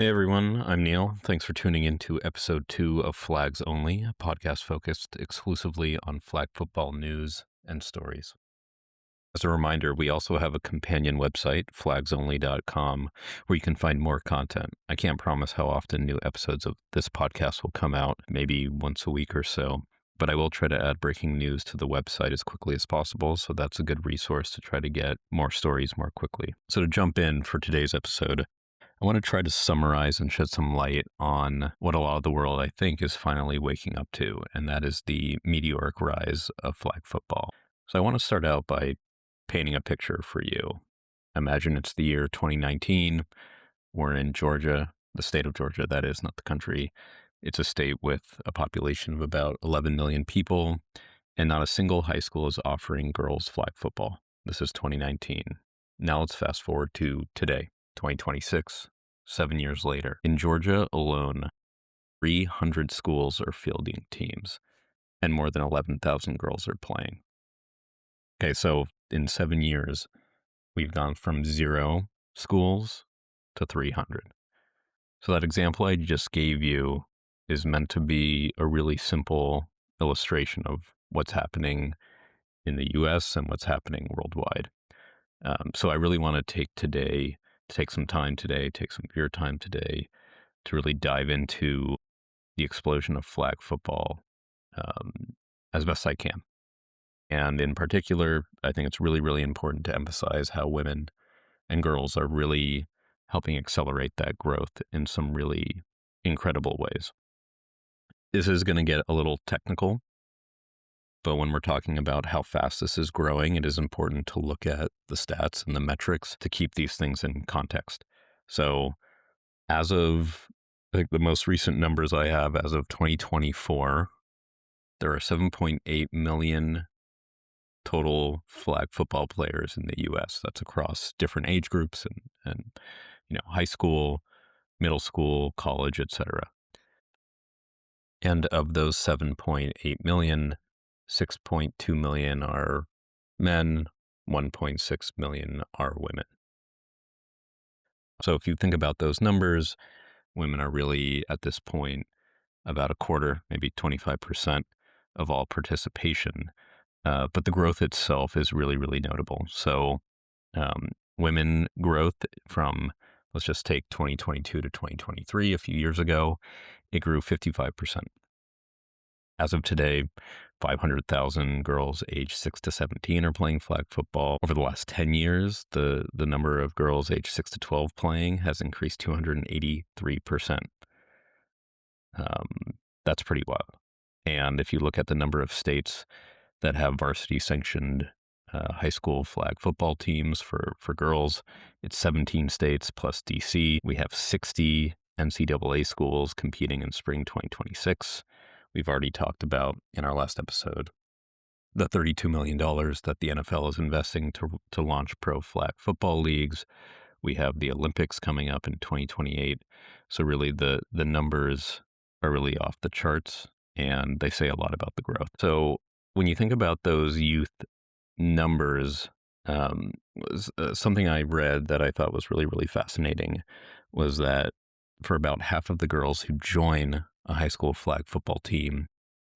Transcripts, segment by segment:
Hey everyone, I'm Neil. Thanks for tuning in to episode 2 of Flags Only, a podcast focused exclusively on flag football news and stories. As a reminder, we also have a companion website, flagsonly.com, where you can find more content. I can't promise how often new episodes of this podcast will come out, maybe once a week or so, but I will try to add breaking news to the website as quickly as possible, so that's a good resource to try to get more stories more quickly. So to jump in for today's episode, I want to try to summarize and shed some light on what a lot of the world, I think, is finally waking up to, and that is the meteoric rise of flag football. So I want to start out by painting a picture for you. Imagine it's the year 2019. We're in Georgia, the state of Georgia, that is, not the country. It's a state with a population of about 11 million people, and not a single high school is offering girls flag football. This is 2019. Now let's fast forward to today, 2026, 7 years later. In Georgia alone, 300 schools are fielding teams, and more than 11,000 girls are playing. Okay, so in 7 years, we've gone from 0 schools to 300. So that example I just gave you is meant to be a really simple illustration of what's happening in the US and what's happening worldwide. So I really want to take some time today, take some of your time today to really dive into the explosion of flag football um, as best I can. And in particular, I think it's really, really important to emphasize how women and girls are really helping accelerate that growth in some really incredible ways. This is going to get a little technical, but when we're talking about how fast this is growing, it is important to look at the stats and the metrics to keep these things in context. So, as of I think the most recent numbers I have as of 2024, there are 7.8 million total flag football players in the US. That's across different age groups and high school, middle school, college, etc. And of those 7.8 million, 6.2 million are men, 1.6 million are women. So if you think about those numbers, women are really at this point about a quarter, maybe 25% of all participation. But the growth itself is really, really notable. So women growth from, let's just take 2022 to 2023, a few years ago, it grew 55%. As of today, 500,000 girls aged 6 to 17 are playing flag football. Over the last 10 years, the number of girls aged 6 to 12 playing has increased 283%. That's pretty wild. And if you look at the number of states that have varsity sanctioned high school flag football teams for girls, it's 17 states plus DC. We have 60 NCAA schools competing in spring 2026. We've already talked about in our last episode the $32 million that the NFL is investing to launch pro flag football leagues. We have the Olympics coming up in 2028. So really the numbers are really off the charts, and they say a lot about the growth. So when you think about those youth numbers, was something I read that I thought was really, really fascinating was that for about half of the girls who join a high school flag football team,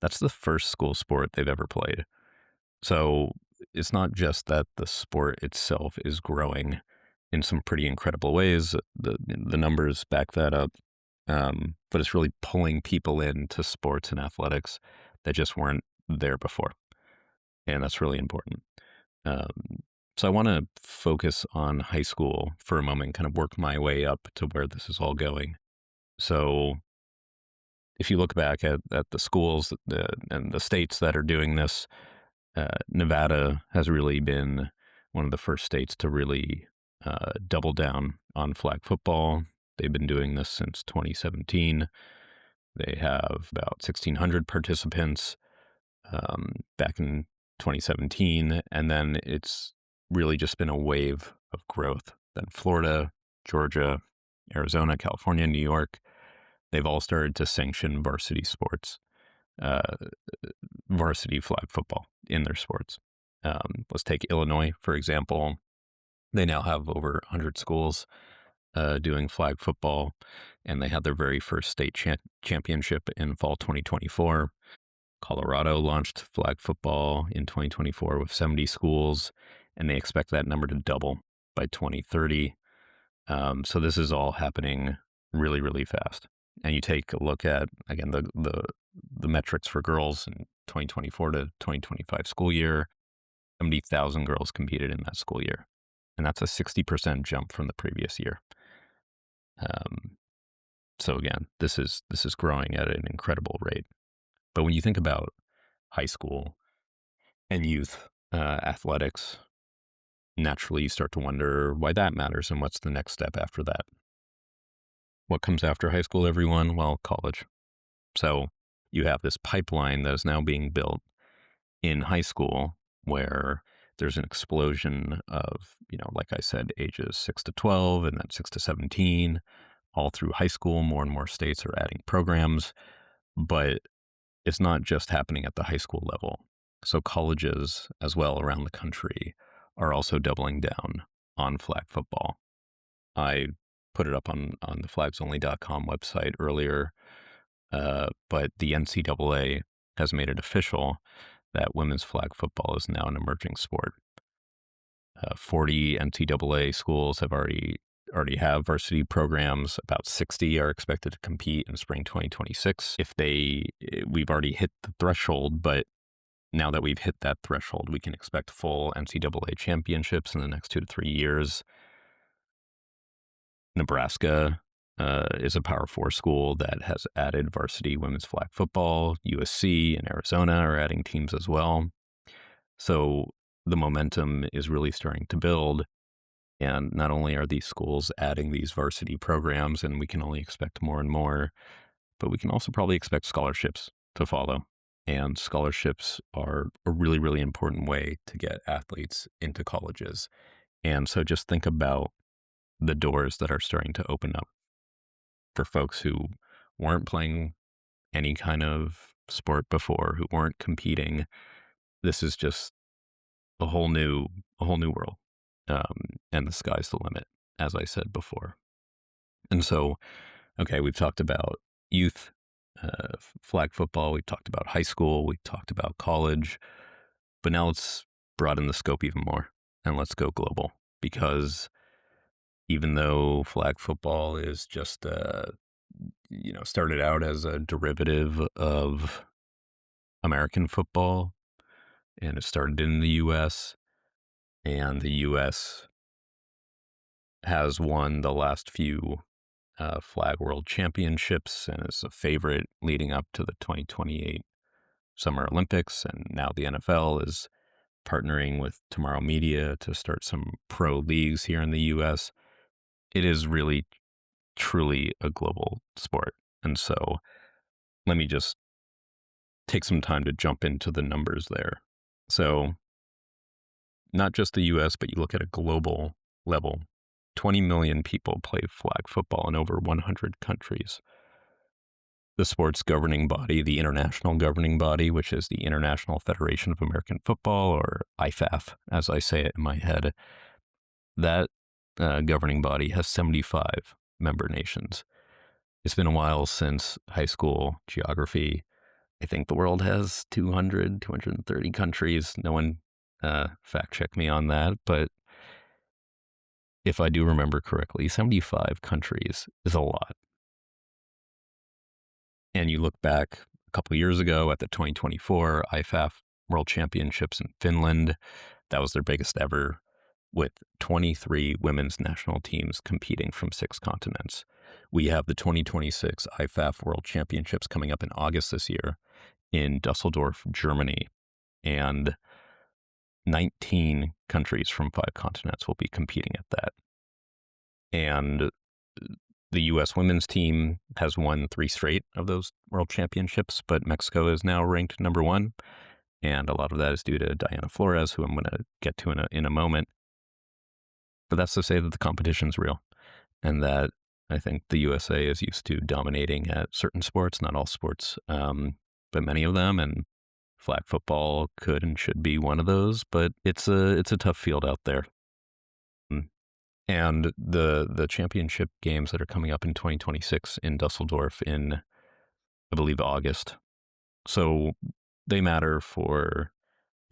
that's the first school sport they've ever played. So it's not just that the sport itself is growing in some pretty incredible ways. The numbers back that up. But it's really pulling people into sports and athletics that just weren't there before. And that's really important. So I want to focus on high school for a moment, kind of work my way up to where this is all going. So if you look back at the schools and the states that are doing this, Nevada has really been one of the first states to really double down on flag football. They've been doing this since 2017. They have about 1,600 participants back in 2017, and then it's really just been a wave of growth. Then Florida, Georgia, Arizona, California, New York, they've all started to sanction varsity sports, uh, varsity flag football in their sports. Let's take Illinois, for example. They now have over 100 schools doing flag football, and they had their very first state championship in fall 2024. Colorado launched flag football in 2024 with 70 schools, and they expect that number to double by 2030. So this is all happening really, really fast. And you take a look at, again, the metrics for girls in 2024 to 2025 school year. 70,000 girls competed in that school year, and that's a 60% jump from the previous year. So again, this is growing at an incredible rate. But when you think about high school and youth athletics, naturally you start to wonder why that matters and what's the next step after that. What comes after high school, everyone? Well, college. So you have this pipeline that is now being built in high school where there's an explosion of, like I said, ages 6 to 12 and then 6 to 17. All through high school, more and more states are adding programs, but it's not just happening at the high school level. So colleges as well around the country are also doubling down on flag football. I put it up on the flagsonly.com website earlier, but the NCAA has made it official that women's flag football is now an emerging sport. 40 NCAA schools have already have varsity programs. About 60 are expected to compete in spring 2026. We've already hit the threshold, but now that we've hit that threshold, we can expect full NCAA championships in the next 2 to 3 years. Nebraska is a Power 4 school that has added varsity women's flag football. USC and Arizona are adding teams as well. So the momentum is really starting to build. And not only are these schools adding these varsity programs, and we can only expect more and more, but we can also probably expect scholarships to follow. And scholarships are a really, really important way to get athletes into colleges. And so just think about the doors that are starting to open up for folks who weren't playing any kind of sport before, who weren't competing. This is just a whole new world. And the sky's the limit, as I said before. And so, okay, we've talked about youth, flag football, we've talked about high school, we've talked about college, but now let's broaden the scope even more and let's go global, because even though flag football is just, started out as a derivative of American football, and it started in the U.S., and the U.S. has won the last few flag world championships and is a favorite leading up to the 2028 Summer Olympics. And now the NFL is partnering with Tomorrow Media to start some pro leagues here in the U.S. It is really, truly a global sport. And so let me just take some time to jump into the numbers there. So not just the U.S., but you look at a global level, 20 million people play flag football in over 100 countries. The sport's governing body, the international governing body, which is the International Federation of American Football, or IFAF, as I say it in my head, that governing body has 75 member nations. It's been a while since high school geography. I think the world has 200, 230 countries. No one fact check me on that, but if I do remember correctly, 75 countries is a lot. And you look back a couple of years ago at the 2024 IFAF World Championships in Finland, that was their biggest ever, with 23 women's national teams competing from 6 continents. We have the 2026 IFAF World Championships coming up in August this year in Dusseldorf, Germany, and 19 countries from 5 continents will be competing at that. And the U.S. women's team has won 3 straight of those world championships, but Mexico is now ranked number 1. And a lot of that is due to Diana Flores, who I'm going to get to in a moment. But that's to say that the competition's real, and that I think the USA is used to dominating at certain sports, not all sports, but many of them. And flag football could and should be one of those, but it's a tough field out there. And the championship games that are coming up in 2026 in Dusseldorf in, I believe, August. So they matter for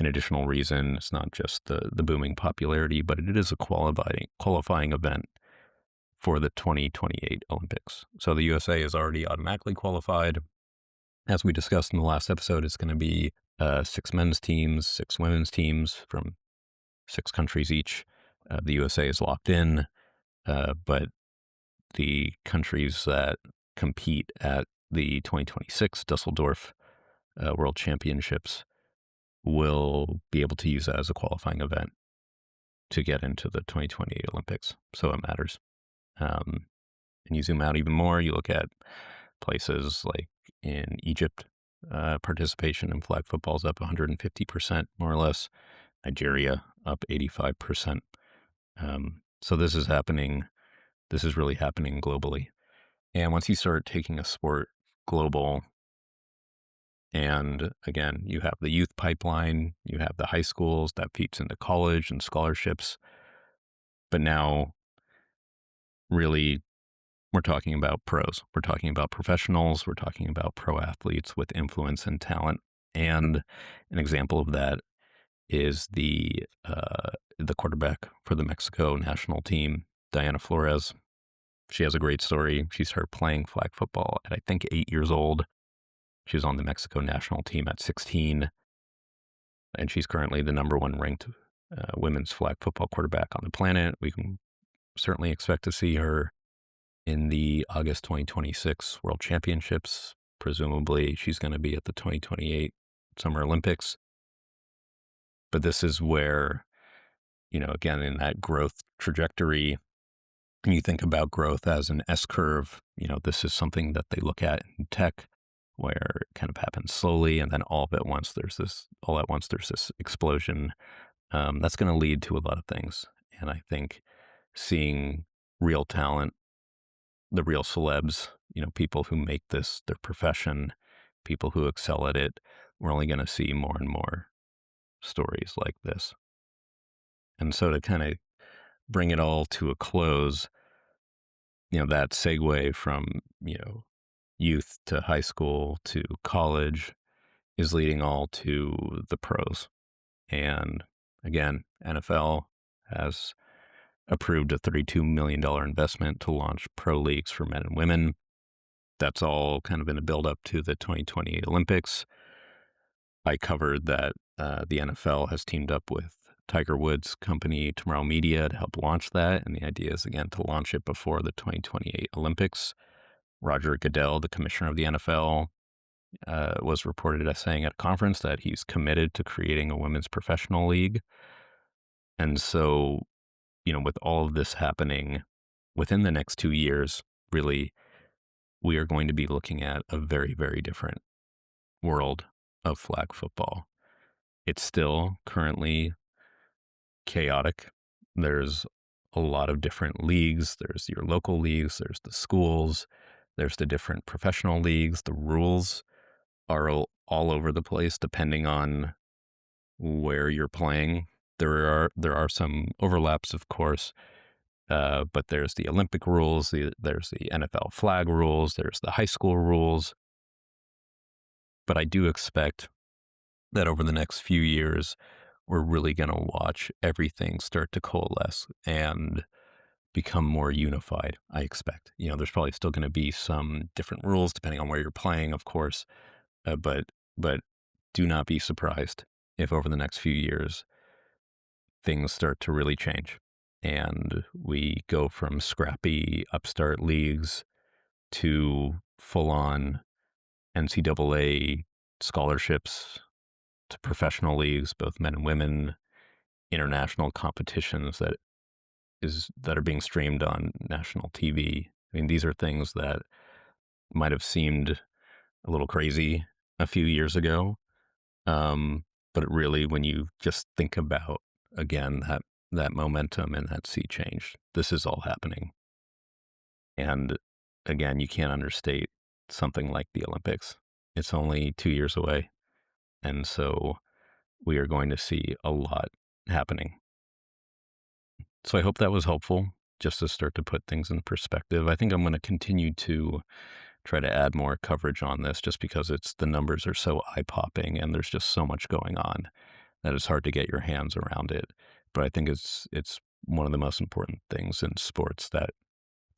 an additional reason. It's not just the booming popularity, but it is a qualifying event for the 2028 Olympics. So the USA is already automatically qualified. As we discussed in the last episode, it's going to be 6 men's teams, 6 women's teams from 6 countries each. The USA is locked in, but the countries that compete at the 2026 Dusseldorf World Championships will be able to use that as a qualifying event to get into the 2028 Olympics. So it matters. And you zoom out even more, you look at places like in Egypt, participation in flag football is up 150%, more or less. Nigeria up 85%. So this is happening. This is really happening globally. And once you start taking a sport global, and again, you have the youth pipeline, you have the high schools that feeds into college and scholarships. But now, really, we're talking about pros. We're talking about professionals. We're talking about pro athletes with influence and talent. And an example of that is the quarterback for the Mexico national team, Diana Flores. She has a great story. She started playing flag football at, I think, 8 years old. She was on the Mexico national team at 16, and she's currently the number 1 ranked women's flag football quarterback on the planet. We can certainly expect to see her in the August 2026 World Championships. Presumably, she's going to be at the 2028 Summer Olympics. But this is where, again, in that growth trajectory, and you think about growth as an S curve, this is something that they look at in tech, where it kind of happens slowly, and then all at once there's this explosion. That's going to lead to a lot of things. And I think seeing real talent, the real celebs, people who make this their profession, people who excel at it, we're only going to see more and more stories like this. And so to kind of bring it all to a close, that segue from, youth to high school to college is leading all to the pros. And again, NFL has approved a $32 million investment to launch pro leagues for men and women. That's all kind of in a build up to the 2028 Olympics. I covered that the NFL has teamed up with Tiger Woods' company Tomorrow Media to help launch that. And the idea is, again, to launch it before the 2028 Olympics. Roger Goodell, the commissioner of the NFL, was reported as saying at a conference that he's committed to creating a women's professional league. And so, with all of this happening within the next 2 years, really, we are going to be looking at a very, very different world of flag football. It's still currently chaotic. There's a lot of different leagues. There's your local leagues, there's the schools, there's the different professional leagues. The rules are all over the place depending on where you're playing. There are some overlaps, of course, but there's the Olympic rules, there's the NFL flag rules, there's the high school rules. But I do expect that over the next few years, we're really going to watch everything start to coalesce and become more unified, I expect. There's probably still going to be some different rules depending on where you're playing, of course, but do not be surprised if over the next few years things start to really change and we go from scrappy upstart leagues to full-on NCAA scholarships to professional leagues, both men and women, international competitions that are being streamed on national TV. I mean, these are things that might have seemed a little crazy a few years ago. But really, when you just think about, again, that momentum and that sea change, this is all happening. And again, you can't understate something like the Olympics. It's only 2 years away. And so we are going to see a lot happening. So I hope that was helpful. just to start to put things in perspective. I think I'm going to continue to try to add more coverage on this just because the numbers are so eye-popping and there's just so much going on that it's hard to get your hands around it. But I think it's one of the most important things in sports that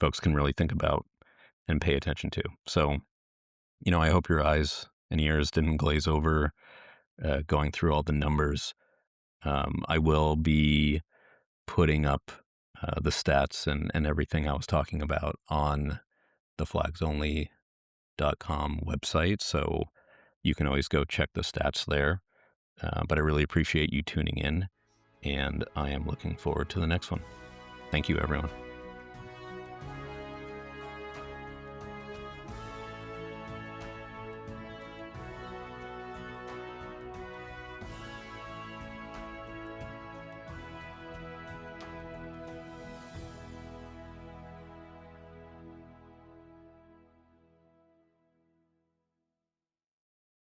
folks can really think about and pay attention to. So, I hope your eyes and ears didn't glaze over going through all the numbers. I will be putting up the stats and everything I was talking about on the flagsonly.com website. So you can always go check the stats there. But I really appreciate you tuning in, and I am looking forward to the next one. Thank you, everyone.